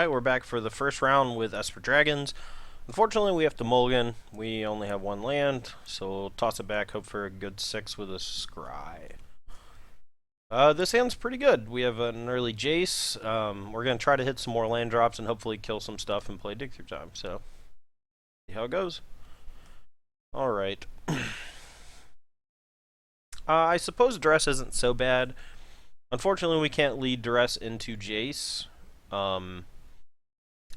Alright, we're back for the first round with Esper Dragons. Unfortunately, we have to mulligan. We only have one land, so we'll toss it back, hope for a good 6 with a scry. This hand's pretty good. We have an early Jace. We're going to try to hit some more land drops and hopefully kill some stuff and play Dig Through Time, so see how it goes. Alright. I suppose Duress isn't so bad. Unfortunately, we can't lead Duress into Jace.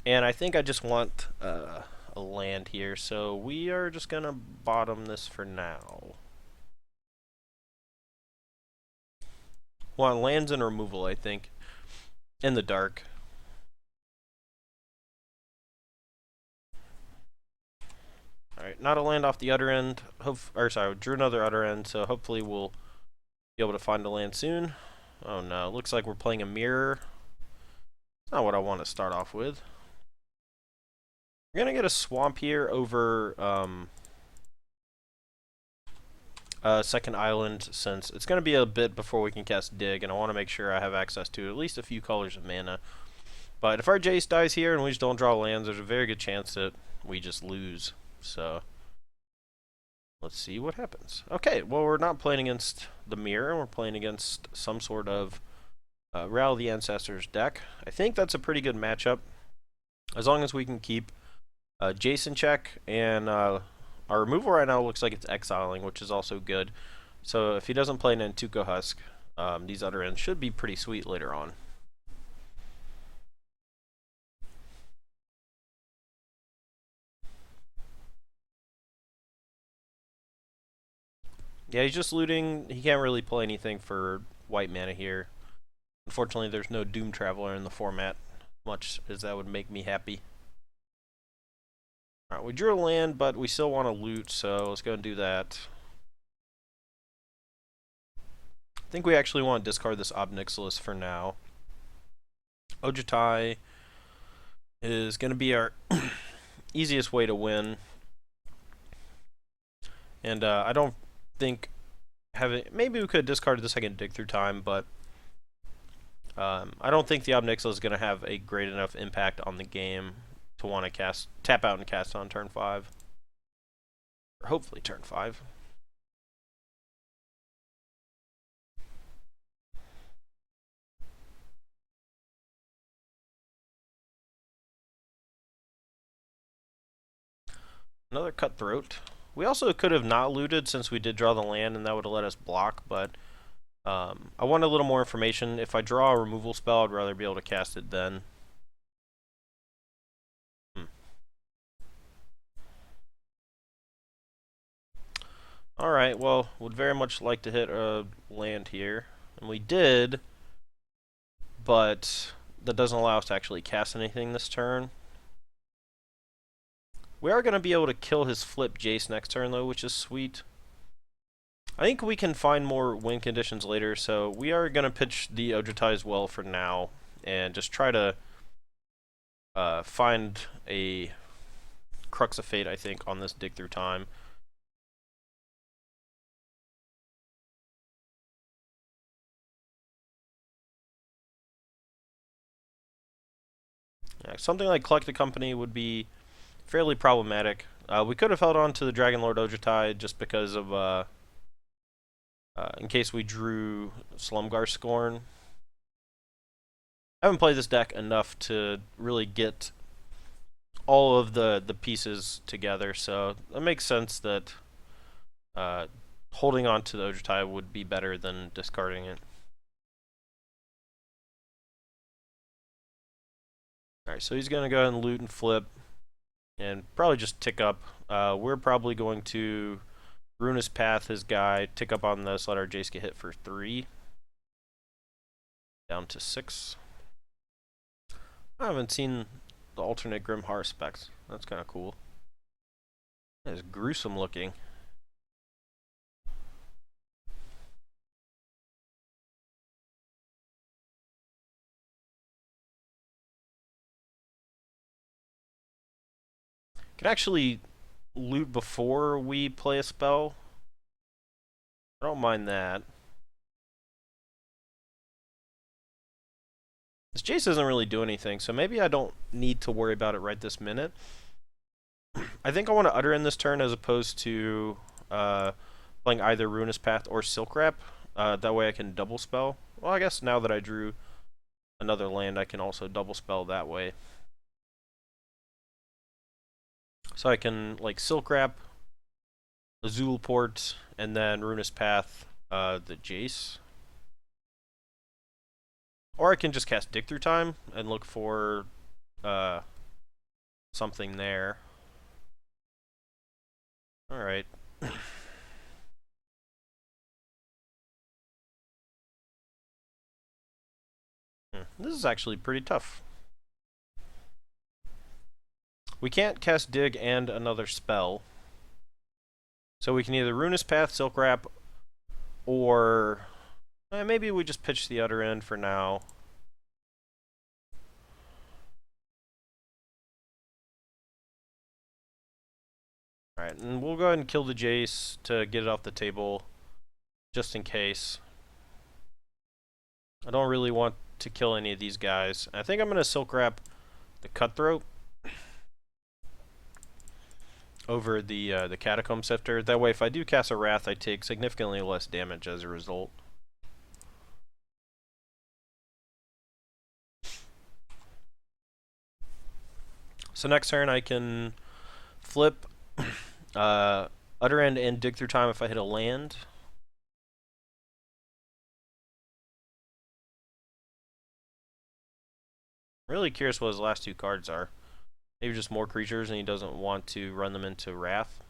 And I think I just want a land here, so we are just going to bottom this for now. Want lands and removal, I think, in the dark. Alright, not a land off the other end. Drew another other end, so hopefully we'll be able to find a land soon. Oh no, looks like we're playing a mirror. That's not what I want to start off with. We're going to get a swamp here over second island, since it's going to be a bit before we can cast Dig, and I want to make sure I have access to at least a few colors of mana. But if our Jace dies here and we just don't draw lands, there's a very good chance that we just lose. So let's see what happens. Okay, well, we're not playing against the mirror. We're playing against some sort of Rally of the Ancestors deck. I think that's a pretty good matchup, as long as we can keep Jace in check, and our removal right now looks like it's exiling, which is also good. So if he doesn't play an Antuco Husk, these other ends should be pretty sweet later on. Yeah, he's just looting. He can't really play anything for white mana here. Unfortunately, there's no Doom Traveler in the format, much as that would make me happy. Alright, we drew a land, but we still want to loot, so let's go and do that. I think we actually want to discard this Ob Nixilis for now. Ojutai is going to be our easiest way to win. And I don't think maybe we could have discarded the second Dig Through Time, but I don't think the Ob Nixilis is going to have a great enough impact on the game to want to tap out and cast on turn 5. Or hopefully turn 5. Another Cutthroat. We also could have not looted, since we did draw the land, and that would have let us block, but I want a little more information. If I draw a removal spell, I'd rather be able to cast it then. Alright, well, would very much like to hit a land here. And we did, but that doesn't allow us to actually cast anything this turn. We are going to be able to kill his flip Jace next turn, though, which is sweet. I think we can find more win conditions later, so we are going to pitch the Ojutai as well for now, and just try to find a Crux of Fate, I think, on this Dig Through Time. Yeah, something like Collect a Company would be fairly problematic. We could have held on to the Dragon Lord Ojutai just because of in case we drew Slumgar Scorn. I haven't played this deck enough to really get all of the pieces together, so it makes sense that holding on to the Ojutai would be better than discarding it. Alright, so he's going to go ahead and loot and flip, and probably just tick up. We're probably going to Ruinous Path his guy, tick up on this, let our Jace get hit for 3. Down to 6. I haven't seen the alternate Grim Heart specs. That's kind of cool. That is gruesome looking. Can actually loot before we play a spell. I don't mind that. This Jace doesn't really do anything, so maybe I don't need to worry about it right this minute. I think I want to Utter in this turn as opposed to playing either Ruinous Path or Silk Wrap. That way I can double spell. Well, I guess now that I drew another land, I can also double spell that way. So I can like Silk Wrap, Azul Port, and then Ruinous Path, the Jace. Or I can just cast Dig Through Time and look for something there. Alright. This is actually pretty tough. We can't cast Dig and another spell. So we can either Ruinous Path, Silk Wrap, or maybe we just pitch the Utter End for now. Alright, and we'll go ahead and kill the Jace to get it off the table, just in case. I don't really want to kill any of these guys. I think I'm going to Silk Wrap the Cutthroat over the Catacomb Sifter. That way, if I do cast a Wrath, I take significantly less damage as a result. So next turn, I can flip Utter End and Dig Through Time if I hit a land. Really curious what his last two cards are. Maybe just more creatures and he doesn't want to run them into Wrath.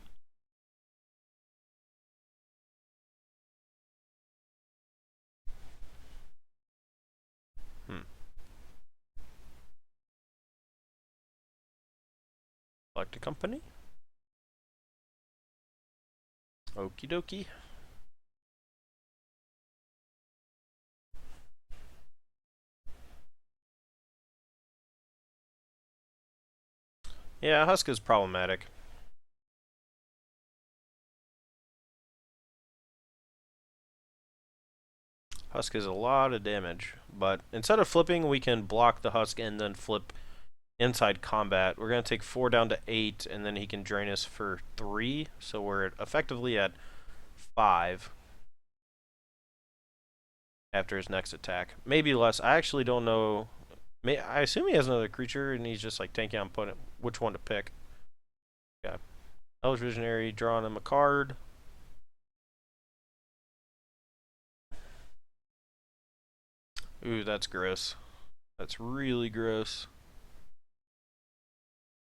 Select a company. Okie dokie. Yeah, Husk is problematic. Husk is a lot of damage, but instead of flipping, we can block the Husk and then flip inside combat. We're going to take 4 down to 8, and then he can drain us for 3, so we're effectively at 5 after his next attack. Maybe less. I actually don't know. I assume he has another creature, and he's just like tanking on putting which one to pick. Yeah. Hellish Visionary, drawing him a card. Ooh, that's gross. That's really gross.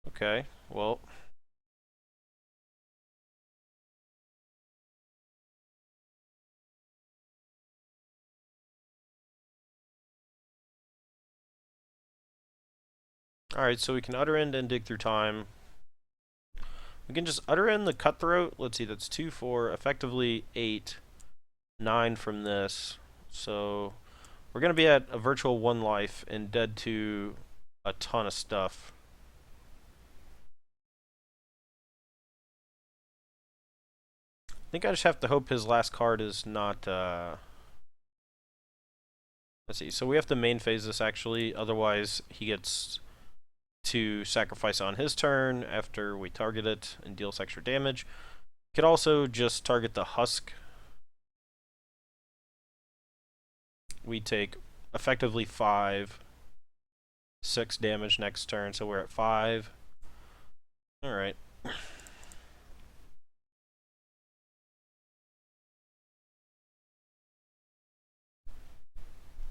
Okay, well. Alright, so we can Utter End and Dig Through Time. We can just Utter End the Cutthroat. Let's see, that's 2, 4, effectively 8, 9 from this. So we're going to be at a virtual 1 life and dead to a ton of stuff. I think I just have to hope his last card is not, let's see, so we have to main phase this actually, otherwise he gets to sacrifice on his turn after we target it and deals extra damage. Could also just target the Husk. We take effectively 5, 6 damage next turn, so we're at 5. Alright.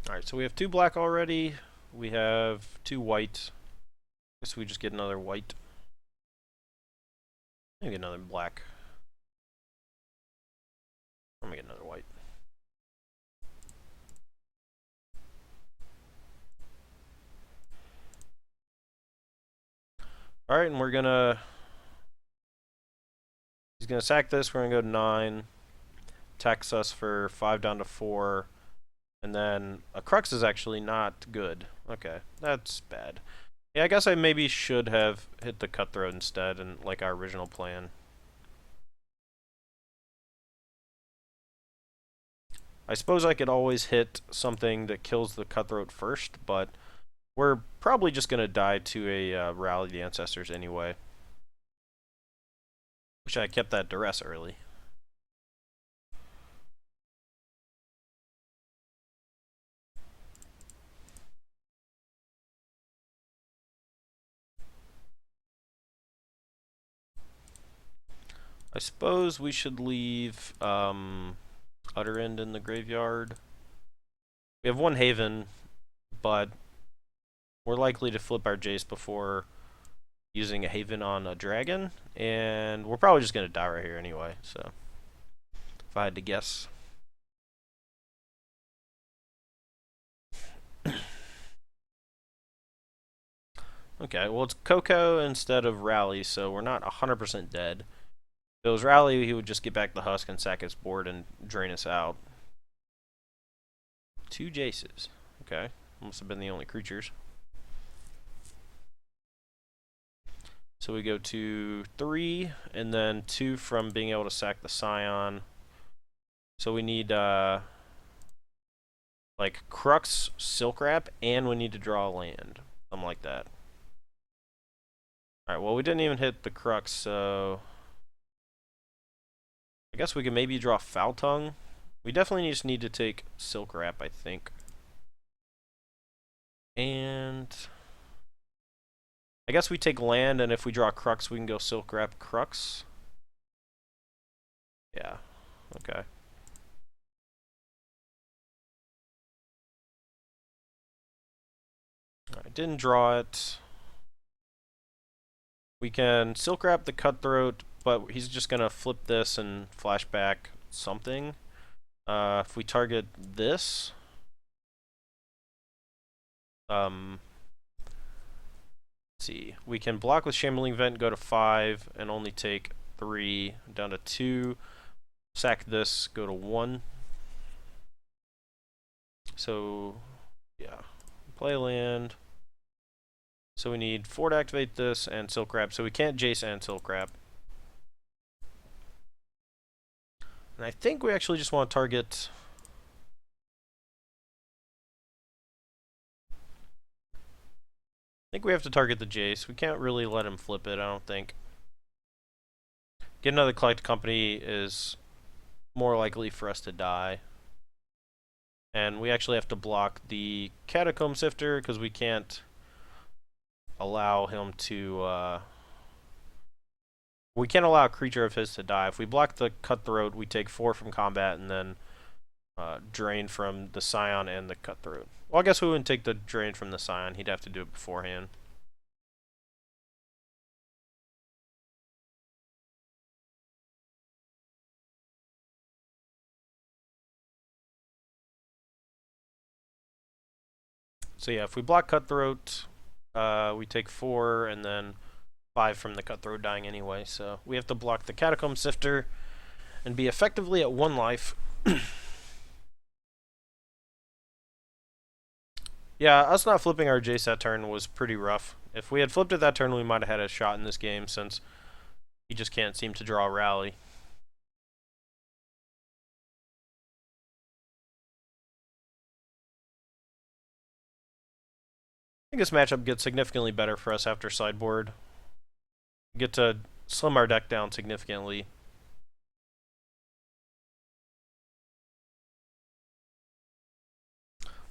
Alright, so we have 2 black already. We have 2 white. Guess we just get another white. Maybe another black. Let me get another white. Alright, and we're gonna... He's gonna sack this, we're gonna go to 9. Tax us for 5 down to 4. And then a Crux is actually not good. Okay, that's bad. Yeah, I guess I maybe should have hit the Cutthroat instead, and like our original plan. I suppose I could always hit something that kills the Cutthroat first, but We're probably just going to die to a Rally the Ancestors anyway. Wish I kept that duress early. I suppose we should leave Utter End in the graveyard. We have one Haven, but we're likely to flip our Jace before using a Haven on a Dragon, and we're probably just going to die right here anyway, so if I had to guess. Okay, well it's Coco instead of Rally, so we're not 100% dead. If it was Rally, he would just get back the Husk and sack his board and drain us out. 2 Jaces. Okay, must have been the only creatures. So we go to 3, and then 2 from being able to sack the Scion. So we need, like, Crux, Silk Wrap, and we need to draw a land. Something like that. Alright, well, we didn't even hit the Crux, so I guess we can maybe draw Foul Tongue. We definitely just need to take Silk Wrap, I think. And I guess we take land, and if we draw Crux, we can go Silk Wrap Crux. Yeah, okay. I didn't draw it. We can Silk Wrap the Cutthroat, but he's just going to flip this and flashback something. If we target this, let's see. We can block with Shambling Vent, go to 5, and only take 3, down to 2. Sack this, go to 1. So, yeah. Play land. So we need 4 to activate this and Silk Wrap. So we can't Jace and Silk Wrap. And I think we actually just want to target... I think we have to target the Jace. We can't really let him flip it, I don't think. Get another Collect Company is more likely for us to die. And we actually have to block the Catacomb Sifter because we can't allow him to... we can't allow a creature of his to die. If we block the Cutthroat, we take 4 from combat and then drain from the Scion and the Cutthroat. Well, I guess we wouldn't take the drain from the Scion. He'd have to do it beforehand. So yeah, if we block Cutthroat, we take 4 and then 5 from the Cutthroat dying anyway. So we have to block the Catacomb Sifter and be effectively at 1 life. Yeah, us not flipping our Jace that turn was pretty rough. If we had flipped it that turn, we might have had a shot in this game, since he just can't seem to draw a rally. I think this matchup gets significantly better for us after sideboard. We get to slim our deck down significantly.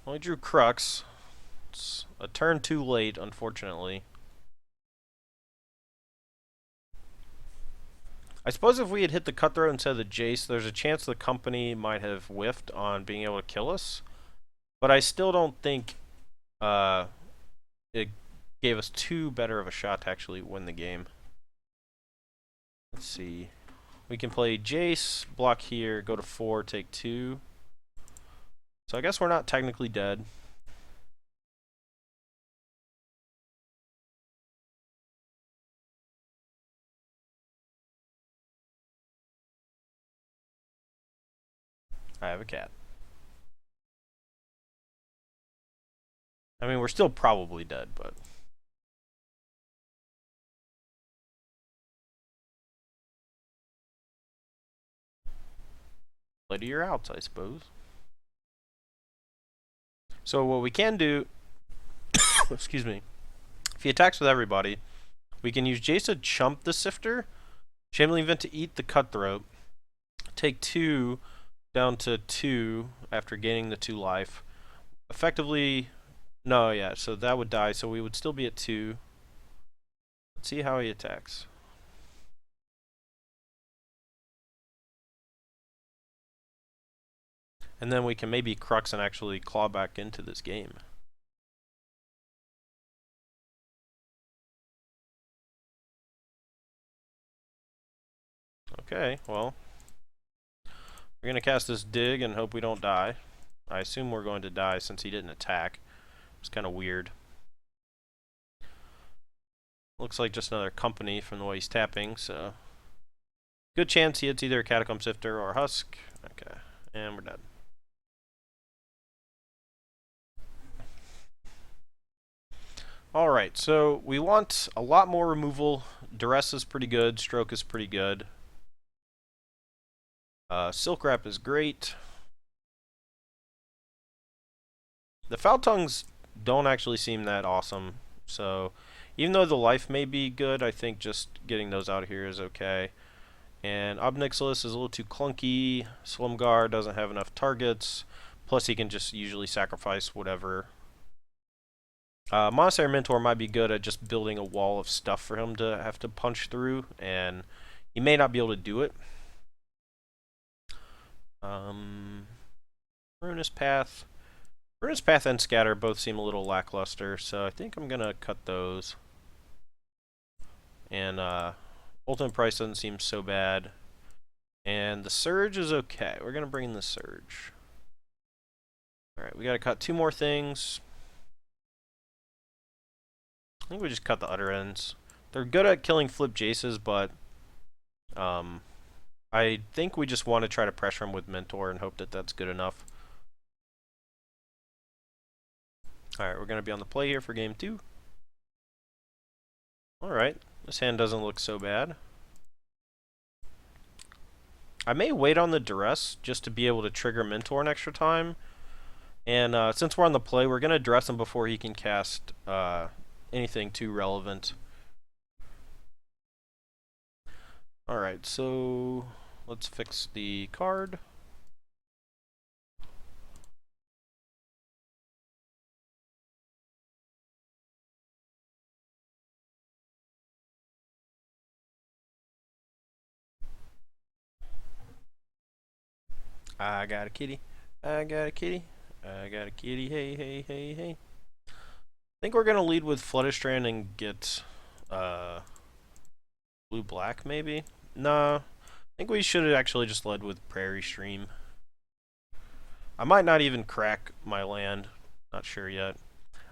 Well, we drew Crux. It's a turn too late, unfortunately. I suppose if we had hit the Cutthroat instead of the Jace, there's a chance the company might have whiffed on being able to kill us. But I still don't think it gave us too better of a shot to actually win the game. Let's see. We can play Jace, block here, go to 4, take 2. So I guess we're not technically dead. I have a cat. I mean, we're still probably dead, but... play to your outs, I suppose. So what we can do Excuse me. If he attacks with everybody, we can use Jace to chump the Sifter, Shameless Event to eat the Cutthroat, take 2 down to 2 after gaining the 2 life. Effectively, no, yeah, so that would die, so we would still be at 2. Let's see how he attacks. And then we can maybe Crux and actually claw back into this game. Okay, well, we're going to cast this Dig and hope we don't die. I assume we're going to die since he didn't attack. It's kind of weird. Looks like just another company from the way he's tapping, so... Good chance he hits either a Catacomb Sifter or Husk. Okay, and we're dead. Alright, so we want a lot more removal. Duress is pretty good, Stroke is pretty good. Silk Wrap is great. The Foul Tongues don't actually seem that awesome, so even though the life may be good, I think just getting those out of here is okay. And Obnixilis is a little too clunky. Slumgar doesn't have enough targets. Plus he can just usually sacrifice whatever. Monastery Mentor might be good at just building a wall of stuff for him to have to punch through, and he may not be able to do it. Ruinous Path. Ruinous Path and Scatter both seem a little lackluster, so I think I'm going to cut those. And Ultimate Price doesn't seem so bad. And the Surge is okay. We're going to bring in the Surge. Alright, we got to cut 2 more things. I think we just cut the Utter Ends. They're good at killing flip Jaces, but I think we just want to try to pressure him with Mentor and hope that that's good enough. Alright, we're going to be on the play here for game 2. Alright, this hand doesn't look so bad. I may wait on the Duress just to be able to trigger Mentor an extra time. And since we're on the play, we're going to Duress him before he can cast anything too relevant. Alright, so let's fix the card. I got a kitty. I got a kitty. I got a kitty. Hey, hey, hey, hey. I think we're going to lead with Flutterstrand and get blue-black, maybe? No. I think we should have actually just led with Prairie Stream. I might not even crack my land. Not sure yet.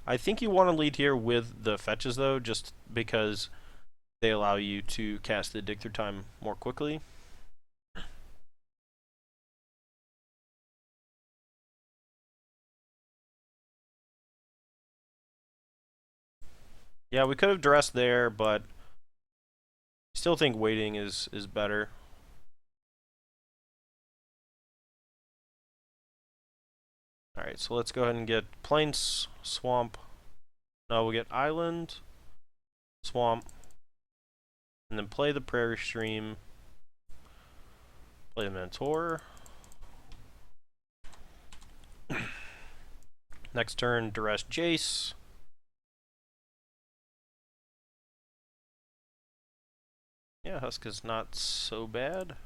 I think you want to lead here with the fetches, though, just because they allow you to cast the Dig Through Time more quickly. Yeah, we could have dressed there, but I still think waiting is better. Alright, so let's go ahead and get Plains, Swamp. No, we'll get Island, Swamp, and then play the Prairie Stream. Play the Mentor. Next turn, Duress Jace. Yeah, Husk is not so bad.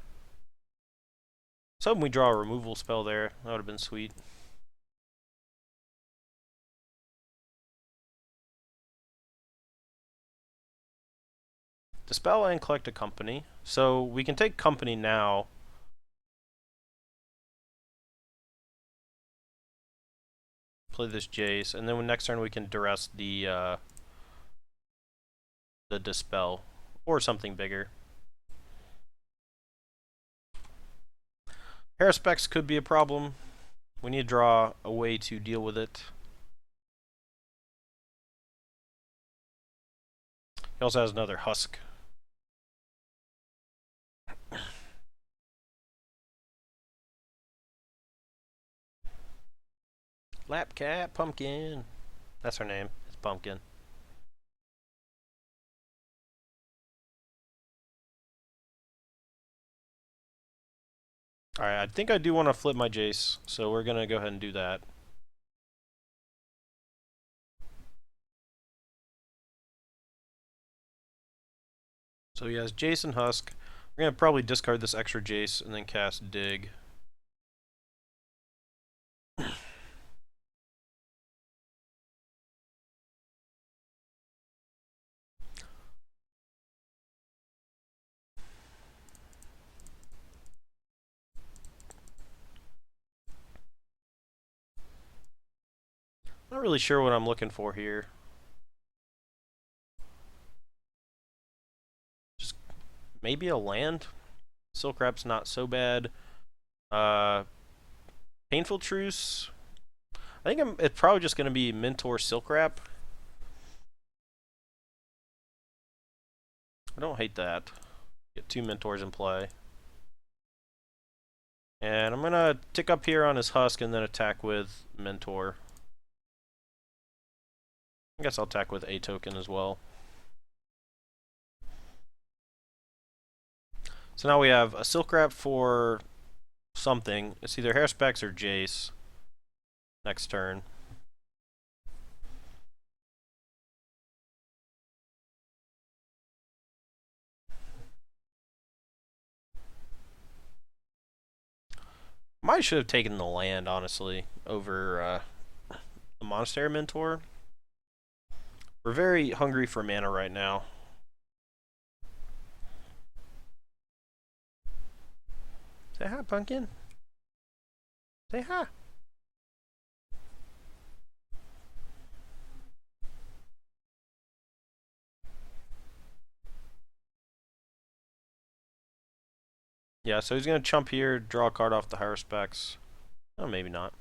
So we draw a removal spell there. That would have been sweet. Dispel and collect a company. So we can take company now. Play this Jace, and then when next turn we can Duress the Dispel. Or something bigger. Haruspex could be a problem. We need to draw a way to deal with it. He also has another Husk. Lapcat Pumpkin. That's her name. It's pumpkin. Alright, I think I do want to flip my Jace, so we're going to go ahead and do that. So he has Jace and Husk. We're going to probably discard this extra Jace and then cast Dig. Not really sure what I'm looking for here. Just maybe a land. Silk Wrap's not so bad. Painful Truce. I think it's probably just going to be Mentor Silk Wrap. I don't hate that. Get 2 Mentors in play. And I'm going to tick up here on his Husk and then attack with Mentor. I guess I'll attack with a token as well. So now we have a Silk Wrap for something. It's either Hairspecs or Jace. Next turn. Might should have taken the land, honestly, over the Monastery Mentor. We're very hungry for mana right now. Say hi, Pumpkin. Say hi. Yeah, so he's going to chump here, draw a card off the higher specs. Oh, maybe not.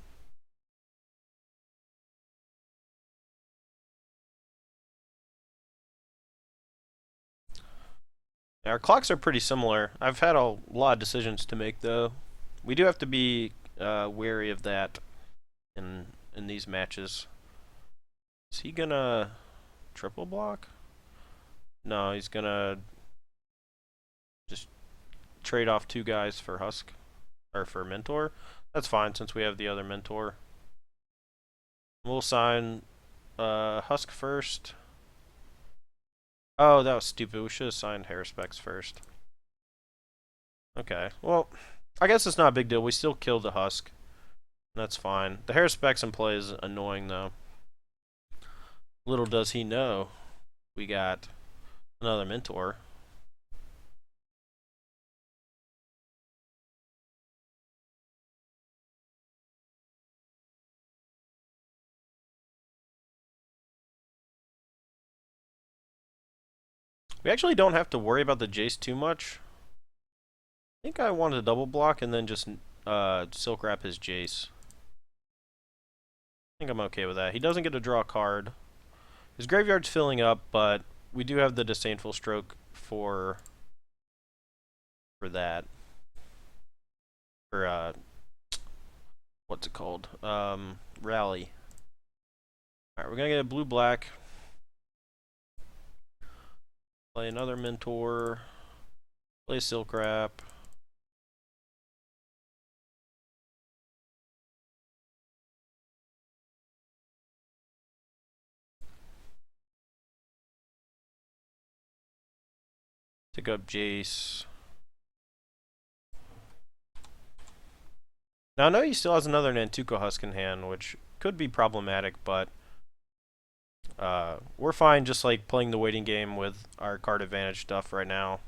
Yeah, our clocks are pretty similar. I've had a lot of decisions to make, though. We do have to be wary of that in these matches. Is he gonna triple block? No, he's gonna just trade off 2 guys for Husk, or for Mentor. That's fine since we have the other Mentor. We'll sign Husk first. Oh, that was stupid. We should have signed Hairspecs first. Okay, well, I guess it's not a big deal. We still killed the Husk. That's fine. The Hairspecs in play is annoying, though. Little does he know, we got another Mentor. We actually don't have to worry about the Jace too much. I think I wanted to double block and then just Silk Wrap his Jace. I think I'm okay with that. He doesn't get to draw a card. His graveyard's filling up, but we do have the Disdainful Stroke for that. For what's it called? Rally. Alright, we're gonna get a blue-black. Play another Mentor. Play Silk Wrap. Pick up Jace. Now I know he still has another Nantuko Husk in hand, which could be problematic, but we're fine just like playing the waiting game with our card advantage stuff right now.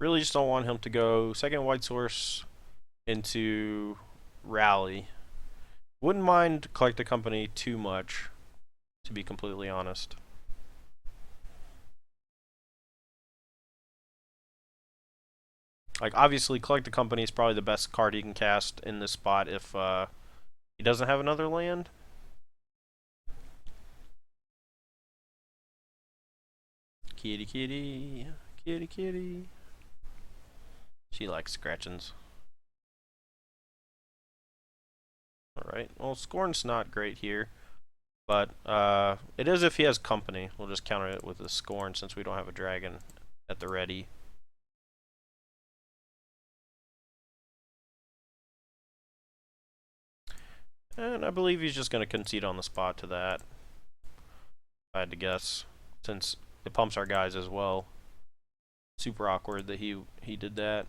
Really just don't want him to go second white source into Rally. Wouldn't mind Collect the Company too much, to be completely honest. Like, obviously, Collect the Company is probably the best card he can cast in this spot if he doesn't have another land. Kitty, kitty, kitty, kitty. He likes scratchings. Alright, well, Scorn's not great here. But it is if he has company. We'll just counter it with a Scorn since we don't have a dragon at the ready. And I believe he's just going to concede on the spot to that. If I had to guess, since it pumps our guys as well. Super awkward that he did that.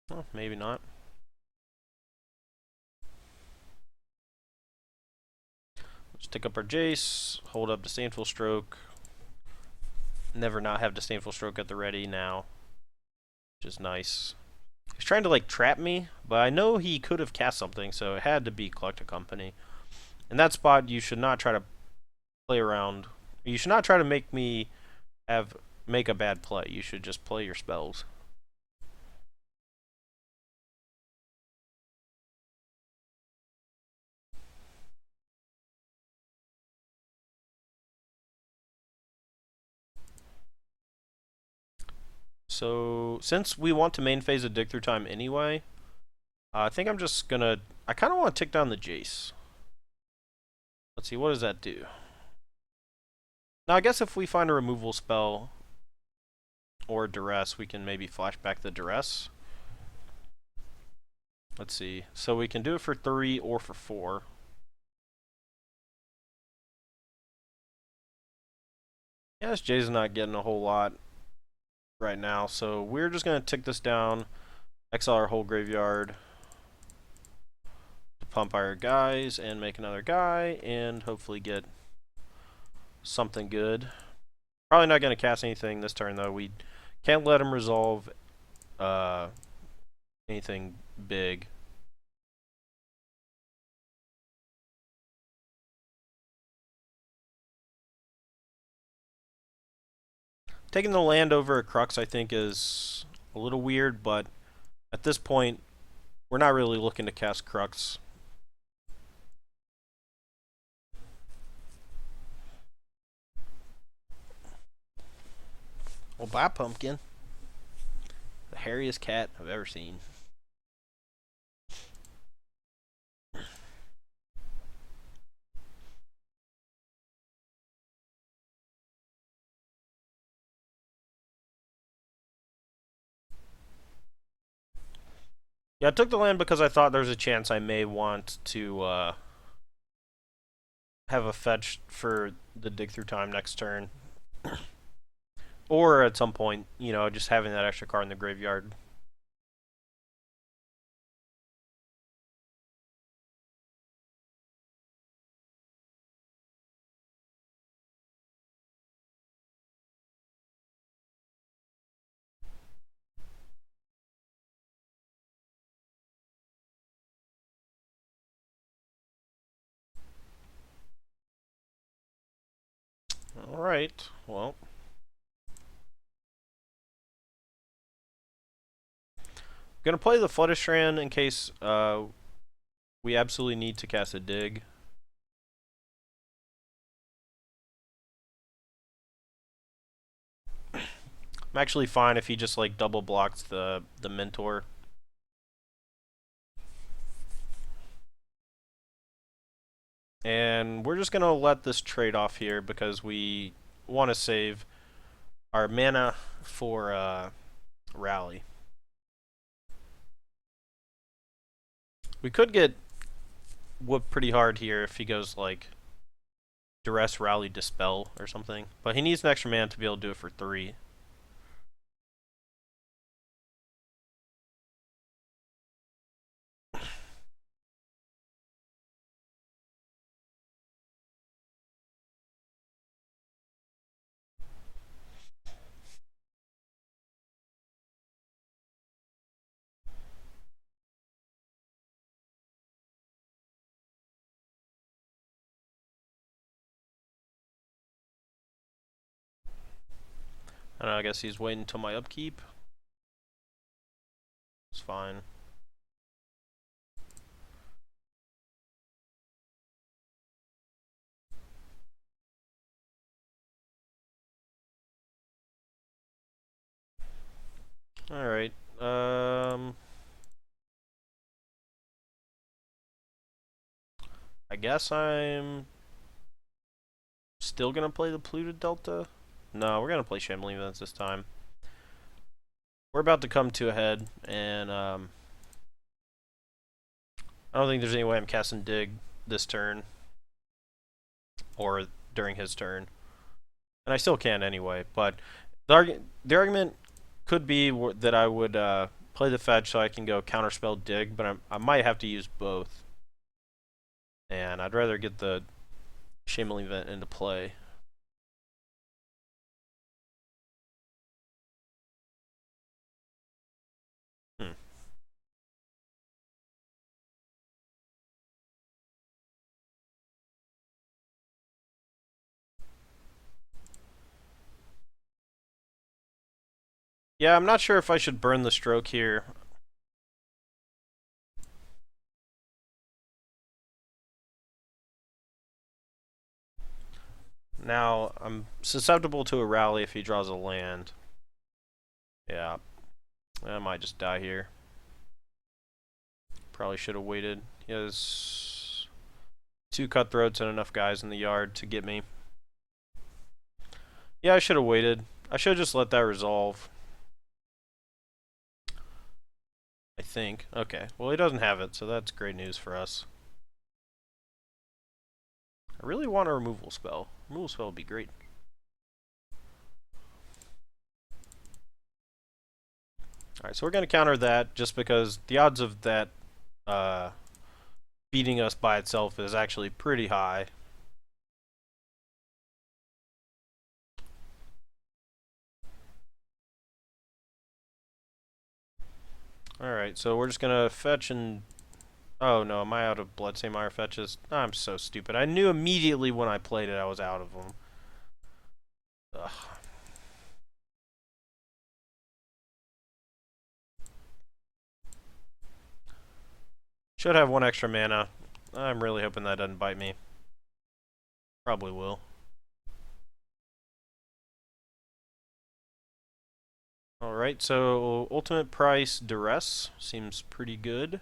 Well, maybe not. Let's take up our Jace, hold up Disdainful Stroke. Never not have Disdainful Stroke at the ready now, which is nice. He's trying to like trap me, but I know he could have cast something, so it had to be Collect a Company. In that spot, you should not try to play around. You should not try to make me make a bad play. You should just play your spells. So, since we want to main phase a Dig Through Time anyway, I think I'm just gonna... I kind of want to tick down the Jace. Let's see, what does that do? Now, I guess if we find a removal spell or Duress, we can maybe flashback the Duress. Let's see. So we can do it for 3 or for 4. Yeah, this Jay's not getting a whole lot right now, so we're just going to tick this down, exile our whole graveyard to pump our guys and make another guy, and hopefully get something good. Probably not going to cast anything this turn, though. We can't let him resolve anything big. Taking the land over a Crux, I think, is a little weird, but at this point, we're not really looking to cast Crux. Well, bye, Pumpkin. The hairiest cat I've ever seen. Yeah, I took the land because I thought there was a chance I may want to have a fetch for the Dig Through Time next turn. Or at some point, you know, just having that extra card in the graveyard. Alright, well. I'm gonna play the Floodistran in case we absolutely need to cast a dig. I'm actually fine if he just like double blocks the Mentor. And we're just gonna let this trade off here because we want to save our mana for Rally. We could get whooped pretty hard here if he goes like Duress, Rally, Dispel or something. But he needs an extra mana to be able to do it for 3. I don't know, I guess he's waiting until my upkeep. It's fine. Alright. I guess I'm still gonna play the polluted delta. No, we're gonna play shambling events this time. We're about to come to a head, and I don't think there's any way I'm casting dig this turn or during his turn, and I still can anyway. But the argument could be that I would play the fetch so I can go counterspell dig, but I might have to use both, and I'd rather get the shambling event into play. Hmm. Yeah, I'm not sure if I should burn the stroke here. Now, I'm susceptible to a rally if he draws a land. Yeah, I might just die here. Probably should have waited. He has 2 cutthroats and enough guys in the yard to get me. Yeah, I should have waited. I should have just let that resolve. I think. Okay. Well, he doesn't have it, so that's great news for us. I really want a removal spell. Removal spell would be great. Alright, so we're going to counter that just because the odds of that beating us by itself is actually pretty high. Alright, so we're just going to fetch and... Oh no, am I out of Bloodstained Mire fetches? I'm so stupid. I knew immediately when I played it I was out of them. Ugh. Should have 1 extra mana. I'm really hoping that doesn't bite me. Probably will. Alright, so ultimate price duress seems pretty good.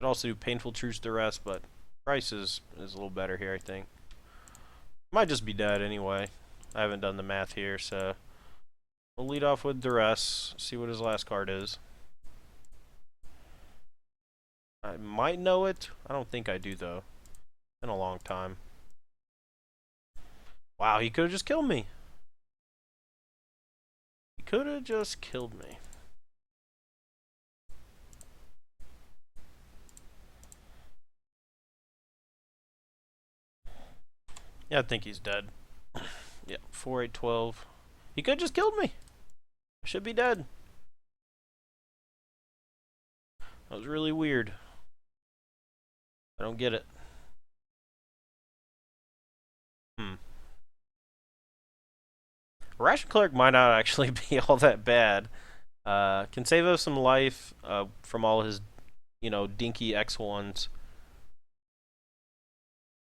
Could also do painful truce duress, but price is a little better here, I think. Might just be dead anyway. I haven't done the math here, so we'll lead off with duress, see what his last card is. I might know it. I don't think I do though. Been a long time. Wow, he could have just killed me. He could have just killed me. Yeah, I think he's dead. Yeah, 4, 8, 12. He could have just killed me. I should be dead. That was really weird. I don't get it. Ration Cleric might not actually be all that bad. Can save us some life from all his, dinky X1s.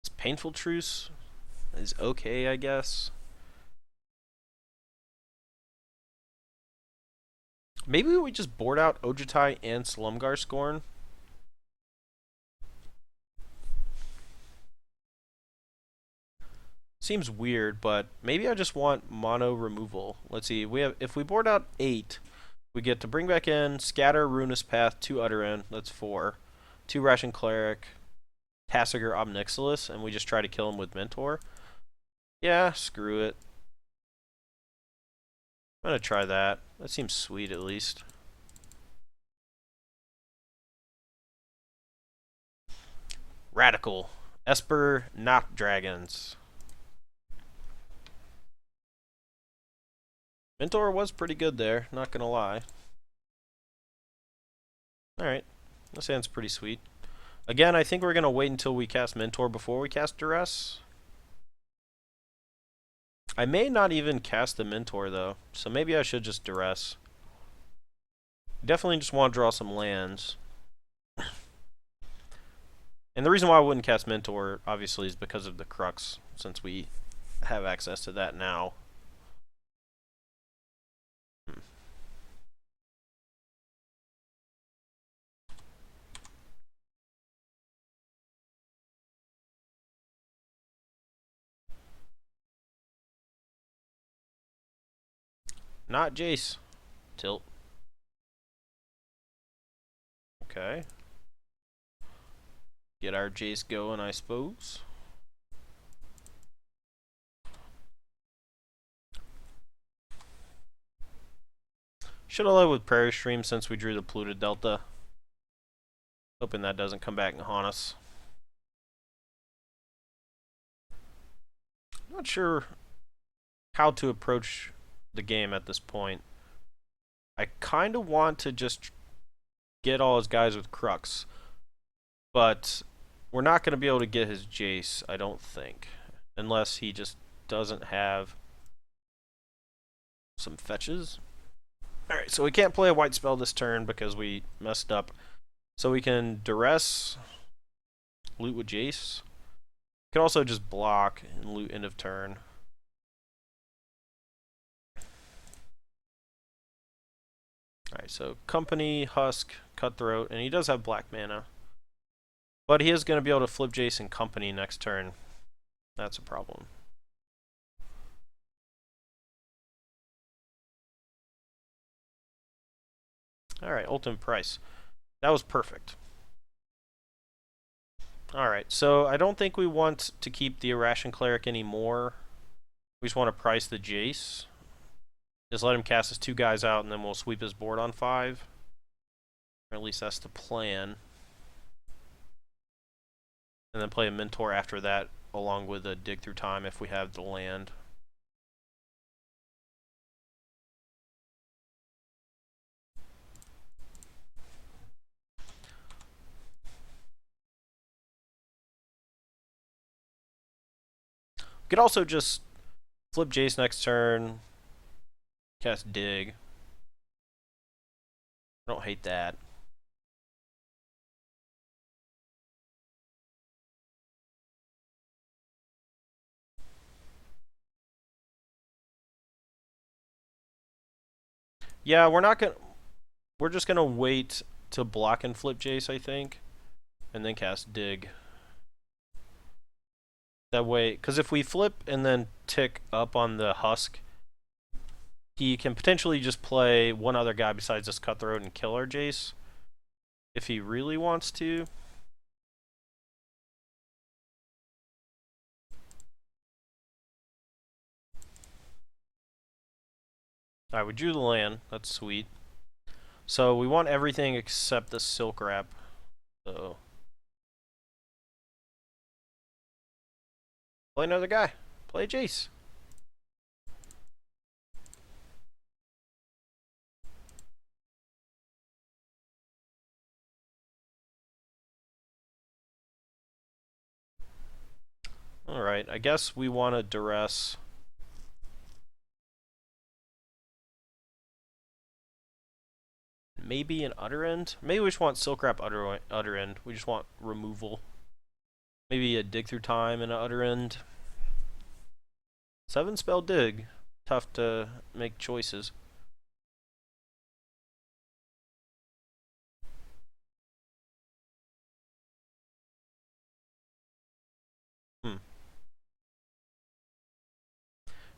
It's Painful Truce is okay, I guess. Maybe we just board out Ojutai and Slumgar Scorn. Seems weird, but maybe I just want mono removal. Let's see. If we board out 8, we get to bring back in Scatter, Ruinous Path, 2 Utterin. That's 4. 2 Ration Cleric, Tassiger, Omnixilus, and we just try to kill him with Mentor. Yeah, screw it. I'm gonna try that. That seems sweet, at least. Radical. Esper, not dragons. Mentor was pretty good there, not gonna lie. Alright. This hand's pretty sweet. Again, I think we're gonna wait until we cast Mentor before we cast Duress. I may not even cast the Mentor, though, so maybe I should just Duress. Definitely just want to draw some lands. And the reason why I wouldn't cast Mentor, obviously, is because of the Crux, since we have access to that now. Not Jace. Tilt. Okay. Get our Jace going, I suppose. Should have led with Prairie Stream since we drew the polluted Delta. Hoping that doesn't come back and haunt us. Not sure how to approach the game at this point. I kind of want to just get all his guys with Crux. But we're not going to be able to get his Jace, I don't think. Unless he just doesn't have some fetches. Alright, so we can't play a white spell this turn because we messed up. So we can duress, loot with Jace. We can also just block and loot end of turn. Alright, so Company, Husk, Cutthroat, and he does have black mana. But he is going to be able to flip Jace and Company next turn. That's a problem. Alright, ultimate price. That was perfect. Alright, so I don't think we want to keep the Irration Cleric anymore. We just want to price the Jace. Just let him cast his 2 guys out and then we'll sweep his board on 5. Or at least that's the plan. And then play a Mentor after that, along with a Dig Through Time if we have the land. We could also just flip Jace next turn, cast Dig. I don't hate that. Yeah, we're just gonna wait to block and flip Jace, I think, and then cast Dig. That way, because if we flip and then tick up on the Husk, he can potentially just play one other guy besides this Cutthroat and kill our Jace, if he really wants to. Alright, we drew the land. That's sweet. So we want everything except the Silk Wrap. So play another guy. Play Jace. Alright, I guess we want to duress. Maybe an Utter End? Maybe we just want Silk Wrap Utter End. We just want removal. Maybe a Dig Through Time and an Utter End. 7 spell Dig. Tough to make choices.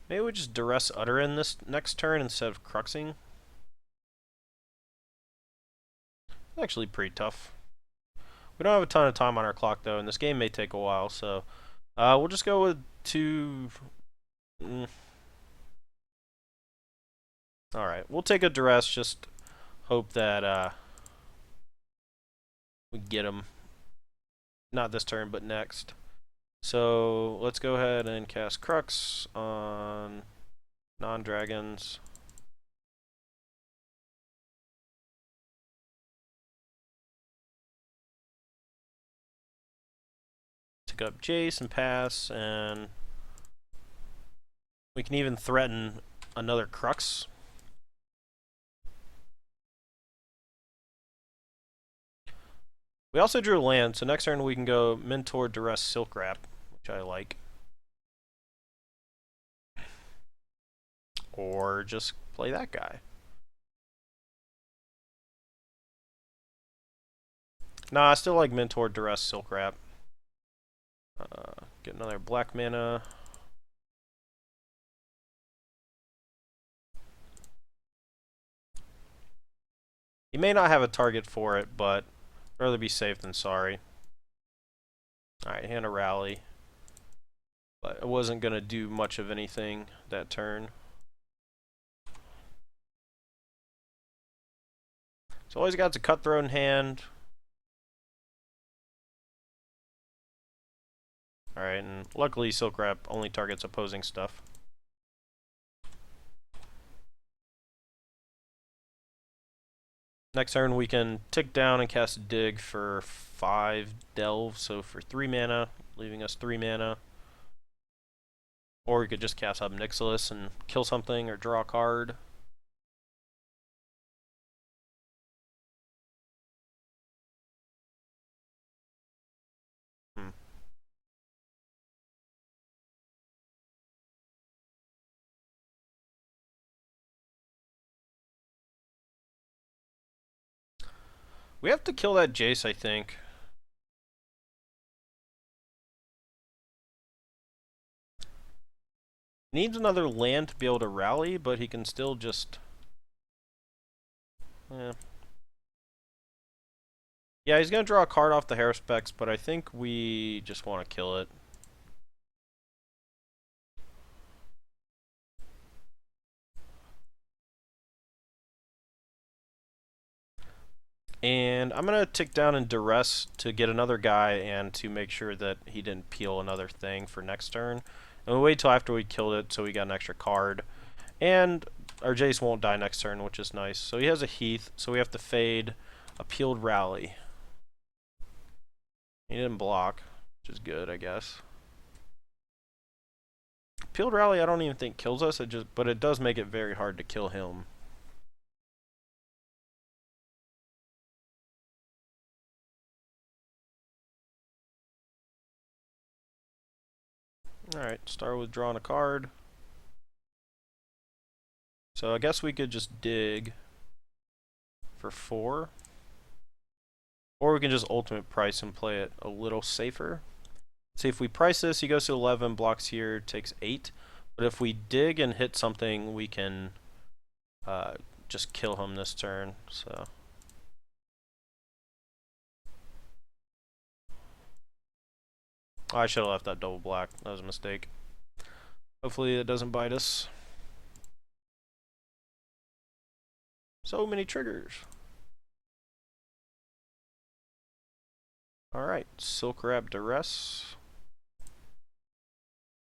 Maybe we just duress Utter End this next turn instead of Cruxing. Actually pretty tough. We don't have a ton of time on our clock though, and this game may take a while, so we'll just go with 2. Alright, we'll take a duress, just hope that we get him. Not this turn, but next. So let's go ahead and cast Crux on non-dragons. Pick up Jace and pass, and we can even threaten another Crux. We also drew a land, so next turn we can go Mentor, Duress, Silk Wrap, which I like. Or just play that guy. Nah, I still like Mentor, Duress, Silk Wrap. Get another black mana. He may not have a target for it, but I'd rather be safe than sorry. Alright, hand a rally. But it wasn't going to do much of anything that turn. So all he's got is a cutthroat in hand. Alright, and luckily Silk Wrap only targets opposing stuff. Next turn we can tick down and cast Dig for 5 Delve, so for 3 mana, leaving us 3 mana. Or we could just cast Ob Nixilis and kill something or draw a card. We have to kill that Jace, I think. Needs another land to be able to rally, but he can still just... Yeah, he's going to draw a card off the Haruspex, but I think we just want to kill it. And I'm going to tick down in Duress to get another guy and to make sure that he didn't peel another thing for next turn. And we'll wait till after we killed it so we got an extra card. And our Jace won't die next turn, which is nice. So he has a Heath, so we have to fade a Peeled Rally. He didn't block, which is good, I guess. Peeled Rally I don't even think kills us, but it does make it very hard to kill him. Alright, start with drawing a card. So I guess we could just dig for 4. Or we can just ultimate price and play it a little safer. See, if we price this, he goes to 11, blocks here, takes 8. But if we dig and hit something, we can just kill him this turn. So I should have left that double black. That was a mistake. Hopefully it doesn't bite us. So many triggers. Alright, Silk Wrap Duress.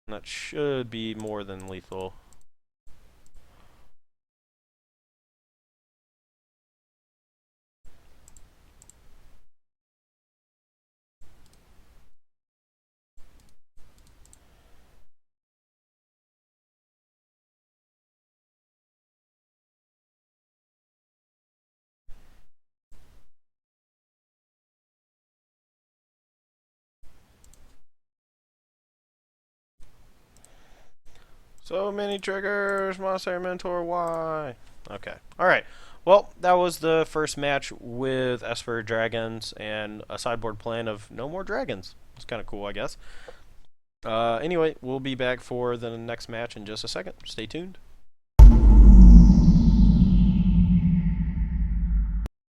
That should be more than lethal. So many triggers, Monastery Mentor, why? Okay, alright. Well, that was the first match with Esper Dragons and a sideboard plan of no more dragons. It's kind of cool, I guess. Anyway, we'll be back for the next match in just a second. Stay tuned.